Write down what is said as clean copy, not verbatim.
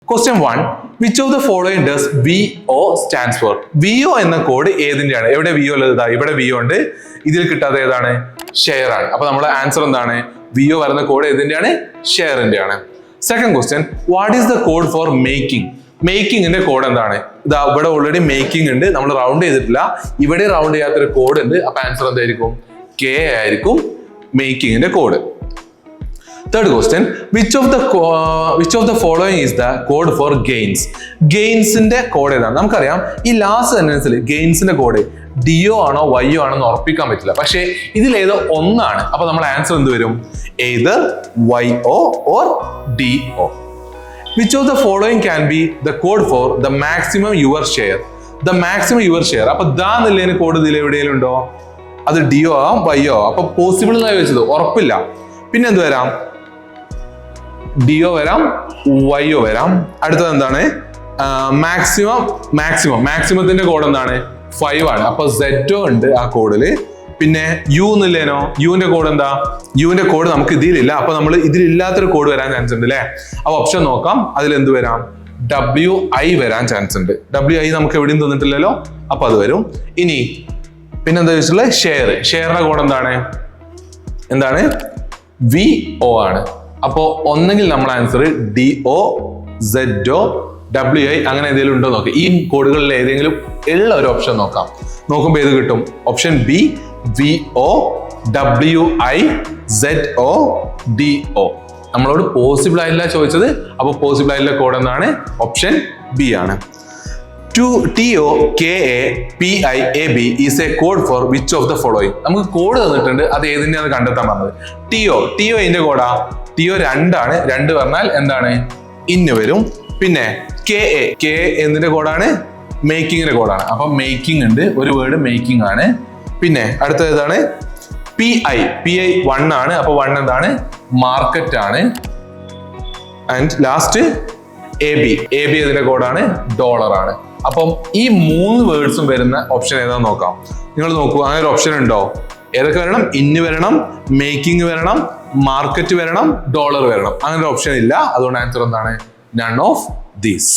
Question 1. Which of the following does VO stands for? VO എന്ന code ഏതിന്റെയാണ്? എവിടെ VO ഉള്ളത്? ഇവിടെ VO ഉണ്ട്. ഇതിൽ കിട്ടാതെ ഏതാണ്? ഷെയർ ആണ്. അപ്പൊ നമ്മുടെ ആൻസർ എന്താണ്? VO വരുന്ന കോഡ് ഏതിന്റെയാണ്? ഷെയറിന്റെയാണ്. Second question. What is the code for making? മേക്കിങ്ങിന്റെ കോഡ് എന്താണ്? ഇതാ ഇവിടെ ഓൾറെഡി മേക്കിംഗ് ഉണ്ട്, നമ്മൾ റൗണ്ട് ചെയ്തിട്ടില്ല. ഇവിടെ റൗണ്ട് ചെയ്യാത്തൊരു കോഡ് ഉണ്ട്. അപ്പൊ ആൻസർ എന്തായിരിക്കും? K ആയിരിക്കും മേക്കിങ്ങിന്റെ code. Third question. Which of the following is the code for gains? ഗെയിൻസിന്റെ കോഡ് ഏതാണ്? നമുക്കറിയാം ഈ ലാസ്റ്റ് സെന്റൻസിൽ ഗെയിൻസിന്റെ കോഡ് DO ആണോ YO ആണോ എന്ന് ഉറപ്പിക്കാൻ പറ്റില്ല. പക്ഷേ ഇതിലേതോ ഒന്നാണ്. അപ്പൊ നമ്മുടെ ആൻസർ എന്ത് വരും? either YO or DO. Which of the following can be the code for the maximum your share? The maximum your share. അപ്പൊ ദാ എന്നുള്ളതിന് കോഡ് ഇതിൽ എവിടെയെങ്കിലും ഉണ്ടോ? അത് DO ആവും YO. അപ്പൊ പോസിബിൾ എന്നായി വെച്ചത് ഉറപ്പില്ല. പിന്നെ എന്ത് വരാം? DO വരാം, YO വരാം. അടുത്തത് എന്താണ്? മാക്സിമത്തിന്റെ കോഡ് എന്താണ്? 5 ആണ്. അപ്പൊ ZO ഉണ്ട് ആ കോഡില്. പിന്നെ U എന്നില്ലേനോ? യുവിന്റെ കോഡ് എന്താ? യുവിന്റെ കോഡ് നമുക്ക് ഇതിലില്ല. അപ്പൊ നമ്മൾ ഇതിലില്ലാത്തൊരു കോഡ് വരാൻ ചാൻസ് ഉണ്ട് അല്ലേ? അപ്പൊ ഓപ്ഷൻ നോക്കാം. അതിൽ എന്ത് വരാം? WI വരാൻ ചാൻസ് ഉണ്ട്. WI നമുക്ക് എവിടെയും തന്നിട്ടില്ലല്ലോ, അപ്പൊ അത് വരും. ഇനി പിന്നെന്താ ചോദിച്ചിട്ടുള്ളത്? ഷെയറിന്റെ കോഡ് എന്താണ്? VO ആണ്. അപ്പോ ഒന്നെങ്കിൽ നമ്മൾ ആൻസർ DO, ZO, WI അങ്ങനെ എന്തെങ്കിലും ഉണ്ടോ നോക്കാം. ഈ കോഡുകളിൽ ഏതെങ്കിലും ഉള്ള ഒരു ഓപ്ഷൻ നോക്കാം. നോക്കുമ്പോൾ ഏത് കിട്ടും? Option B, VO, WI, ZO, DO. നമ്മളോട് പോസിബിൾ ആയില്ല ചോദിച്ചത്. അപ്പൊ പോസിബിൾ ആയിട്ടുള്ള കോഡ് എന്താണ്? ഓപ്ഷൻ B ആണ്. TO, KA, PI, AB is a code for which of the following? നമുക്ക് കോഡ് തന്നിട്ടുണ്ട്, അത് ഏതിന്റെയാണ് കണ്ടെത്താൻ പറഞ്ഞത്. TO ഇതിന്റെ കോഡാ? TO 2 ആണ്. 2 പറഞ്ഞാൽ എന്താണ്? ഇന്ന് വരും. പിന്നെ KA എന്തിന്റെ കോഡാണ്? മേക്കിങ്ങിന്റെ കോഡാണ്. അപ്പൊ മേക്കിംഗ് ഉണ്ട്, ഒരു വേർഡ് മേക്കിംഗ് ആണ്. പിന്നെ അടുത്തത് ഏതാണ്? PI 1 ആണ്. അപ്പൊ 1 എന്താണ്? മാർക്കറ്റ് ആണ്. ആൻഡ് ലാസ്റ്റ് AB ഇതിന്റെ കോഡാണ്? ഡോളർ ആണ്. അപ്പം ഈ 3 വേർഡ്സും വരുന്ന ഓപ്ഷൻ ഏതാന്ന് നോക്കാം. നിങ്ങൾ നോക്കൂ, അങ്ങനെ ഒരു ഓപ്ഷൻ ഉണ്ടോ? ഏതൊക്കെ വരണം? ഇന്ന് വരണം, മേക്കിംഗ് വരണം, മാർക്കറ്റ് വരണം, ഡോളർ വരണം. അങ്ങനെ ഒരു ഓപ്ഷൻ ഇല്ല. അതുകൊണ്ട് ആൻസർ എന്താണ്? None of these.